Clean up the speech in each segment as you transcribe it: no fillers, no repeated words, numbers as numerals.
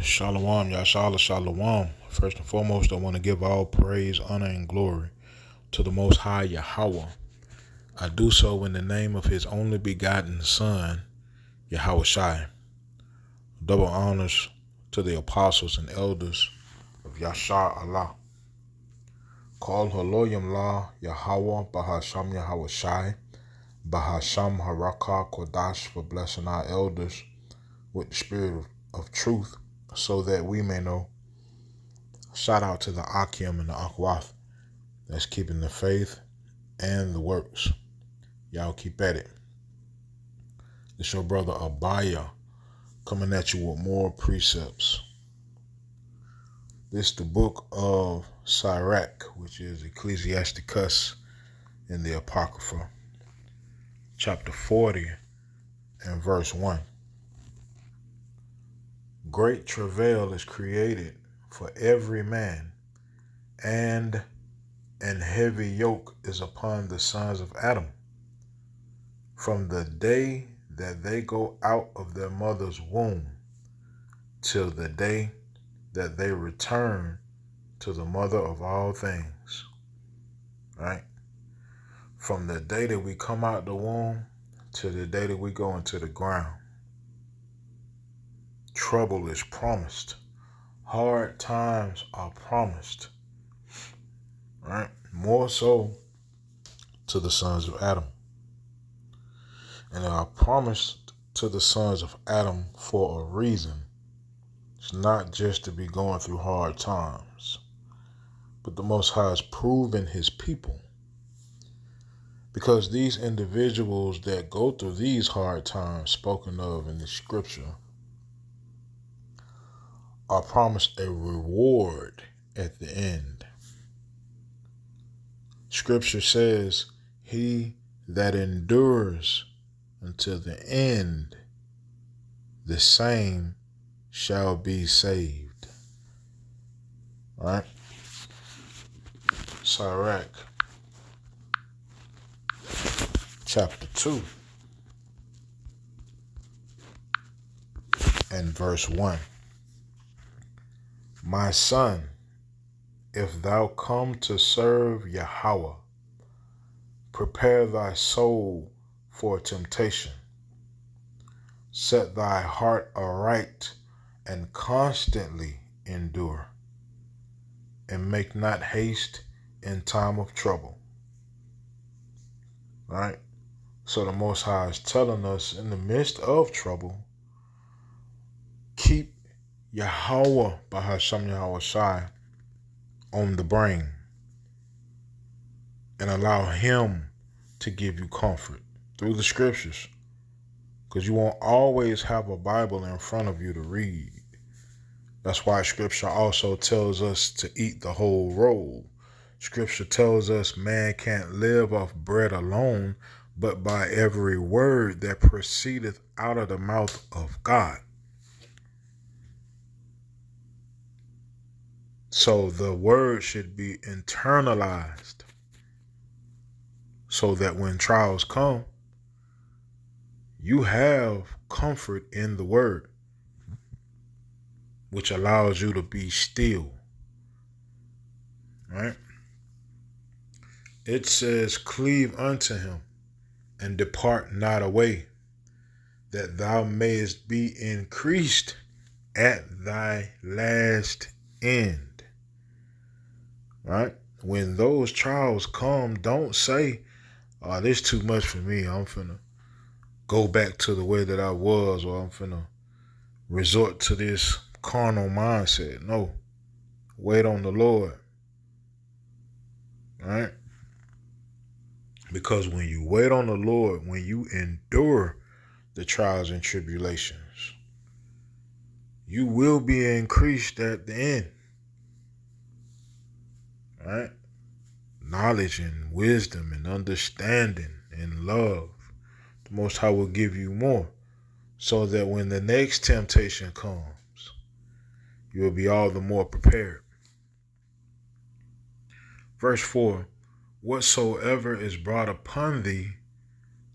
Shalom, Yashala, Shalom. First and foremost, I want to give all praise, honor, and glory to the Most High Yahweh. I do so in the name of His only begotten Son, Yahweh Shai. Double honors to the apostles and elders of Yashar Allah. Call Haloyim La Yahweh Bahasham Yahweh Shai, Bahasham Haraka Kodash, for blessing our elders with the spirit of truth, so that we may know. Shout out to the Akim and the Akwath that's keeping the faith and the works. Y'all keep at it. It's your brother Abaya coming at you with more precepts. This is the book of Sirach, which is Ecclesiasticus in the Apocrypha, chapter 40 and verse 1. Great travail is created for every man, and an heavy yoke is upon the sons of Adam, from the day that they go out of their mother's womb till the day that they return to the mother of all things. Right? From the day that we come out the womb to the day that we go into the ground, trouble is promised. Hard times are promised. Right? More so to the sons of Adam. And they are promised to the sons of Adam for a reason. It's not just to be going through hard times, but the Most High has proven His people. Because these individuals that go through these hard times spoken of in the scripture are promised a reward at the end. Scripture says, he that endures until the end, the same shall be saved. All right? Sirach, chapter 2 and verse 1. My son, if thou come to serve Yahweh, prepare thy soul for temptation. Set thy heart aright and constantly endure, and make not haste in time of trouble. All right? So the Most High is telling us, in the midst of trouble, keep Yahweh Bahasham Yahweh Shai on the brain and allow Him to give you comfort through the scriptures, because you won't always have a Bible in front of you to read. That's why scripture also tells us to eat the whole roll. Scripture tells us man can't live off bread alone, but by every word that proceedeth out of the mouth of God. So the word should be internalized, so that when trials come, you have comfort in the word, which allows you to be still. Right? It says, cleave unto Him and depart not away, that thou mayest be increased at thy last end. Right? When those trials come, don't say, oh, this is too much for me. I'm finna go back to the way that I was, or I'm finna resort to this carnal mindset. No. Wait on the Lord. Right? Because when you wait on the Lord, when you endure the trials and tribulations, you will be increased at the end. Right? Knowledge and wisdom and understanding and love. The Most High will give you more, so that when the next temptation comes, you will be all the more prepared. Verse 4, whatsoever is brought upon thee,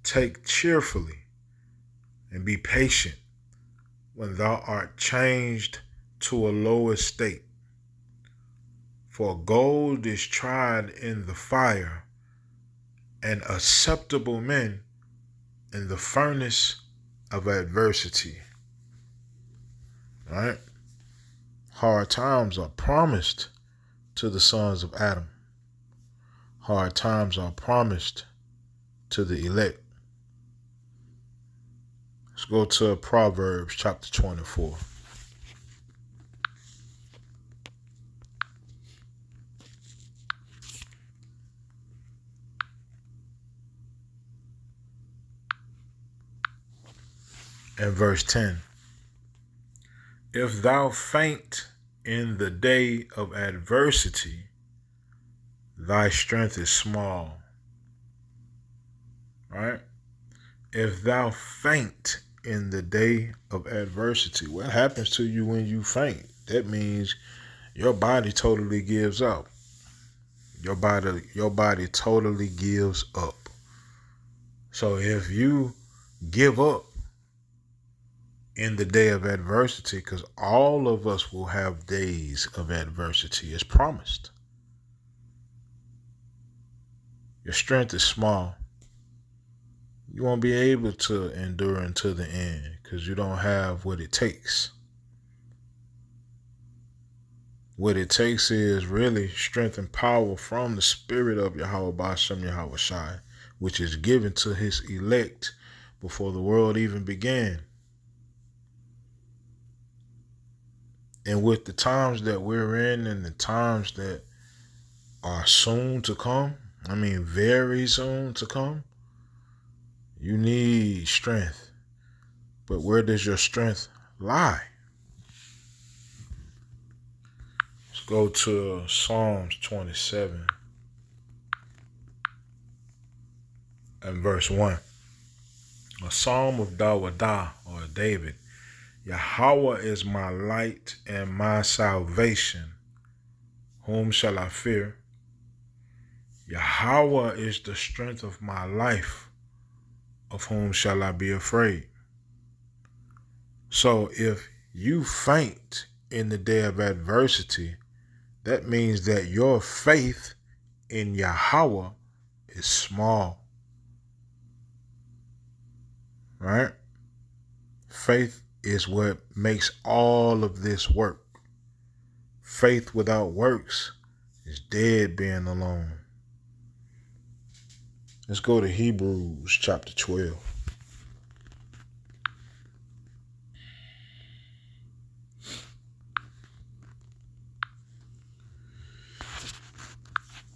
take cheerfully, and be patient when thou art changed to a low estate. For gold is tried in the fire, and acceptable men in the furnace of adversity. Right? Hard times are promised to the sons of Adam. Hard times are promised to the elect. Let's go to Proverbs chapter 24. And verse 10. If thou faint in the day of adversity, thy strength is small. Right? If thou faint in the day of adversity, what happens to you when you faint? That means your body totally gives up. Your body totally gives up. So if you give up in the day of adversity, because all of us will have days of adversity, as promised. Your strength is small. You won't be able to endure until the end because you don't have what it takes. What it takes is really strength and power from the spirit of Yahweh Ba'ashem Yahweh Shai, which is given to his elect before the world even began. And with the times that we're in and the times that are soon to come, very soon to come, you need strength. But where does your strength lie? Let's go to Psalms 27 and verse 1. A psalm of Dawadah, or David. Yahweh is my light and my salvation. Whom shall I fear? Yahweh is the strength of my life. Of whom shall I be afraid? So if you faint in the day of adversity, that means that your faith in Yahweh is small. Right? Faith is what makes all of this work. Faith without works is dead being alone. Let's go to Hebrews chapter 12.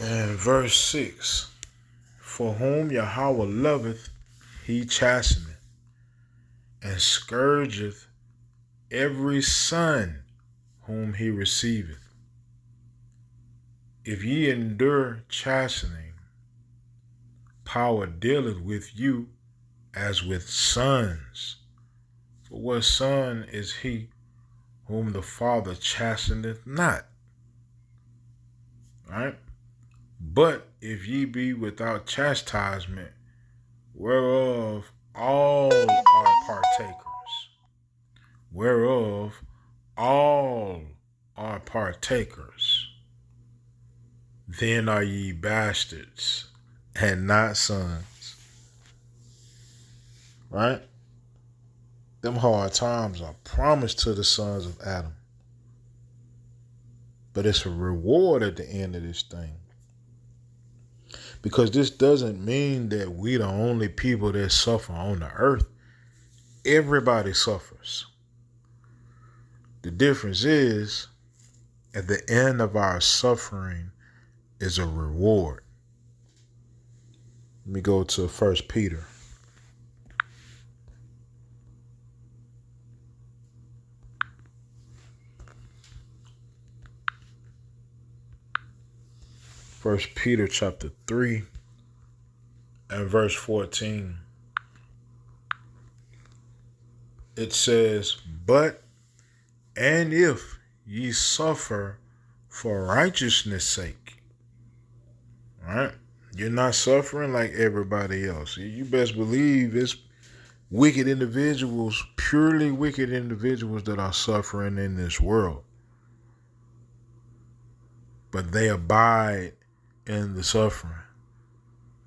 And verse 6. For whom Yahweh loveth, he chasteneth, and scourgeth every son whom he receiveth. If ye endure chastening, power dealeth with you as with sons. For what son is he whom the Father chasteneth not? Right? But if ye be without chastisement, whereof all are partakers, then are ye bastards and not sons. Right? Them hard times are promised to the sons of Adam. But it's a reward at the end of this thing. Because this doesn't mean that we the only people that suffer on the earth. Everybody suffers. The difference is, at the end of our suffering is a reward. Let me go to 1 Peter. First Peter chapter 3 and verse 14. It says, but and if ye suffer for righteousness' sake. All right? You're not suffering like everybody else. You best believe wicked individuals, purely wicked individuals that are suffering in this world. But they abide in the suffering.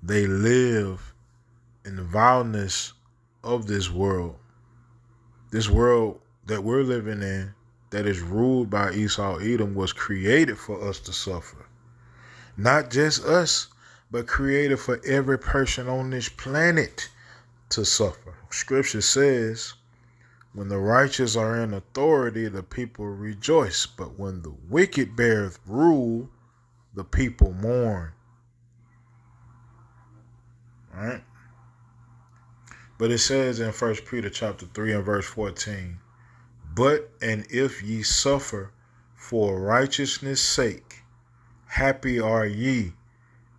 They live in the vileness of this world. This world that we're living in, that is ruled by Esau Edom, was created for us to suffer. Not just us, but created for every person on this planet to suffer. Scripture says, when the righteous are in authority, the people rejoice. But when the wicked beareth rule, the people mourn. All right? But it says in 1 Peter chapter 3 and verse 14, but and if ye suffer for righteousness' sake, happy are ye,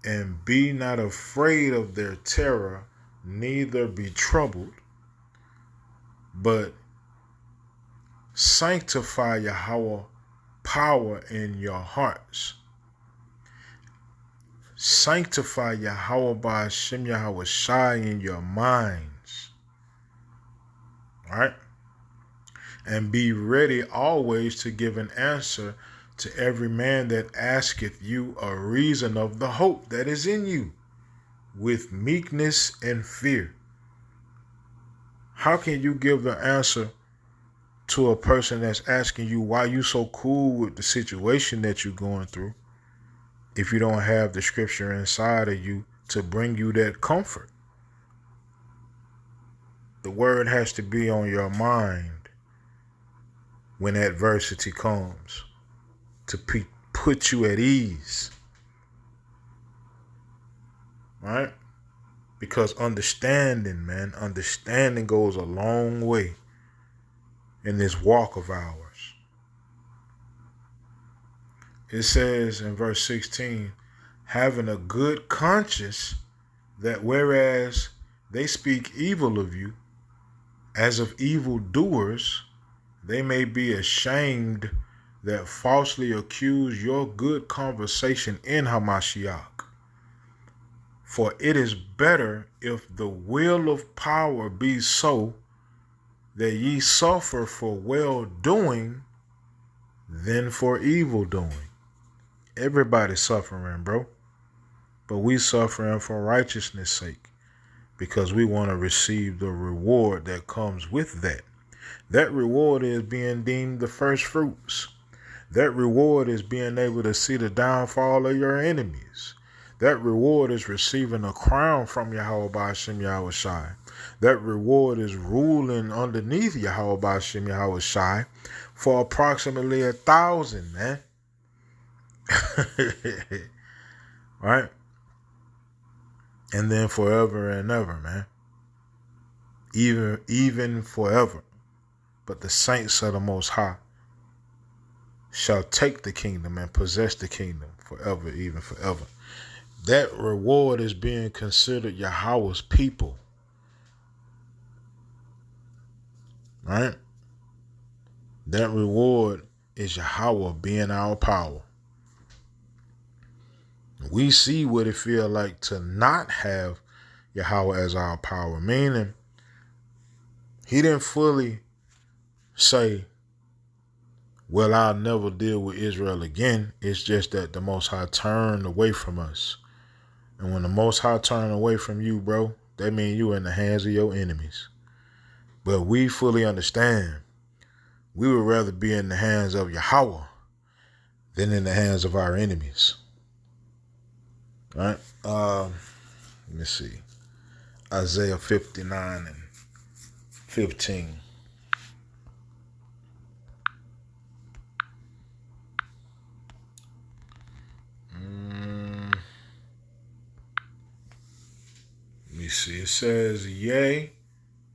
and be not afraid of their terror, neither be troubled, but sanctify Yahweh power in your hearts. Sanctify Yahweh by Hashem Yahweh Shai in your minds. All right? And be ready always to give an answer to every man that asketh you a reason of the hope that is in you, with meekness and fear. How can you give the answer to a person that's asking you why you so cool with the situation that you're going through if you don't have the scripture inside of you to bring you that comfort? The word has to be on your mind when adversity comes to put you at ease. Right? Because understanding goes a long way in this walk of ours. It says in verse 16, having a good conscience, that whereas they speak evil of you, as of evildoers, they may be ashamed that falsely accuse your good conversation in Hamashiach. For it is better if the will of power be so that ye suffer for well-doing than for evil-doing. Everybody's suffering, bro. But we suffering for righteousness' sake because we want to receive the reward that comes with that. That reward is being deemed the first fruits. That reward is being able to see the downfall of your enemies. That reward is receiving a crown from Yahweh B'Hashem Yahweh Shai. That reward is ruling underneath Yahweh B'Hashem Yahweh Shai for approximately 1,000, man. Right? And then forever and ever, man. Even forever. But the saints of the Most High shall take the kingdom and possess the kingdom forever, even forever. That reward is being considered Yahweh's people. Right? That reward is Yahweh being our power. We see what it feels like to not have Yahweh as our power. Meaning, he didn't fully say, well, I'll never deal with Israel again. It's just that the Most High turned away from us. And when the Most High turned away from you, bro, that means you in the hands of your enemies. But we fully understand. We would rather be in the hands of Yahweh than in the hands of our enemies. All right? Let me see. Isaiah 59 and 15. Let me see. It says, yea,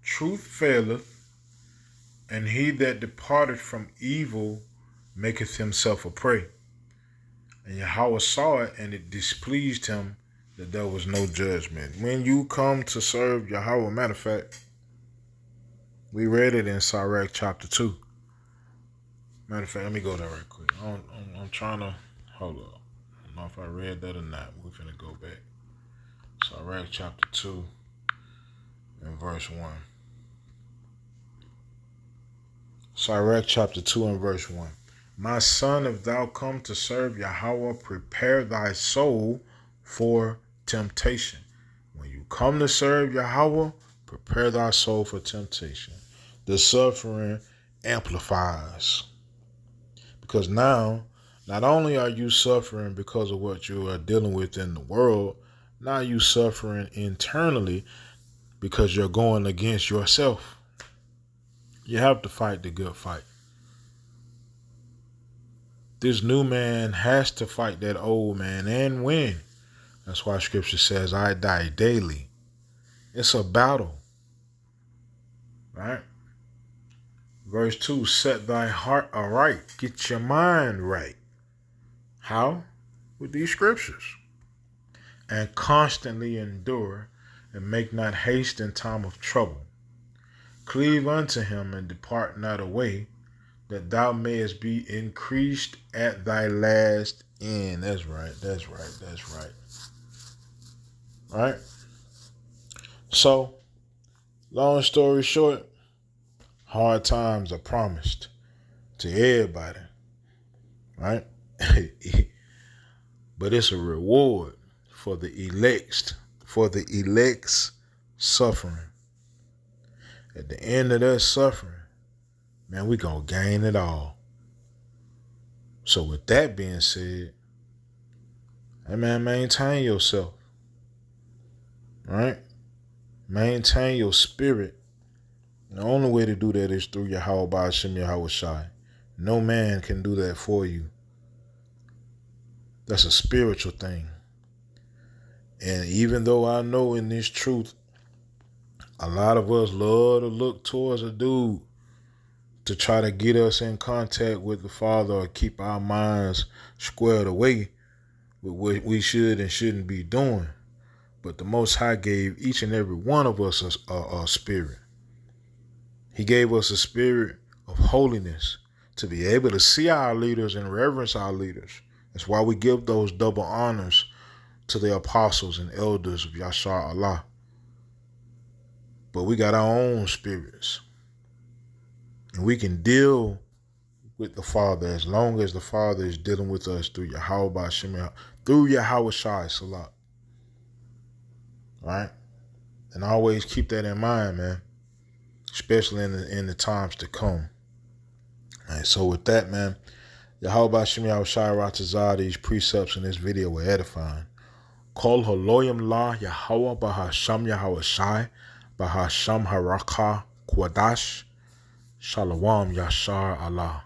truth faileth, and he that departed from evil maketh himself a prey. And Yahweh saw it, and it displeased him that there was no judgment. When you come to serve Yahweh, matter of fact, we read it in Sirach chapter 2. Matter of fact, let me go there right quick. I'm trying to, hold up. I don't know if I read that or not. We're finna go back. Sirach chapter 2 and verse 1. Sirach chapter 2 and verse 1. My son, if thou come to serve Yahweh, prepare thy soul for temptation. When you come to serve Yahweh, prepare thy soul for temptation. The suffering amplifies. Because now, not only are you suffering because of what you are dealing with in the world, now you suffering internally because you're going against yourself. You have to fight the good fight. This new man has to fight that old man and win. That's why scripture says, I die daily. It's a battle. Right? Verse 2, set thy heart aright. Get your mind right. How? With these scriptures. And constantly endure, and make not haste in time of trouble. Cleave unto him, and depart not away, that thou mayest be increased at thy last end. That's right. Right? So, long story short, hard times are promised to everybody. Right? But it's a reward for the elect's suffering. At the end of that suffering, man, we gonna gain it all. So with that being said, hey man, maintain yourself. Right? Maintain your spirit. The only way to do that is through Yahweh Ba'ashem Yahweh Shai. No man can do that for you. That's a spiritual thing. And even though I know in this truth, a lot of us love to look towards a dude to try to get us in contact with the Father or keep our minds squared away with what we should and shouldn't be doing. But the Most High gave each and every one of us a spirit. He gave us a spirit of holiness to be able to see our leaders and reverence our leaders. That's why we give those double honors to the apostles and elders of Yashar Allah. But we got our own spirits. And we can deal with the Father as long as the Father is dealing with us through Yahweh Ba'ashem, through Yahweh Shai Salat. Right? And always keep that in mind, man. Especially in the times to come. All right, so with that, man, Yahweh Ba'ashem Yahweh Shai Ratazah, these precepts in this video were edifying. Kol Haloyim La Yahweh Ba'asham Yahweh Shai Ba'asham Haraka Kwadash Shalom Yashar Allah.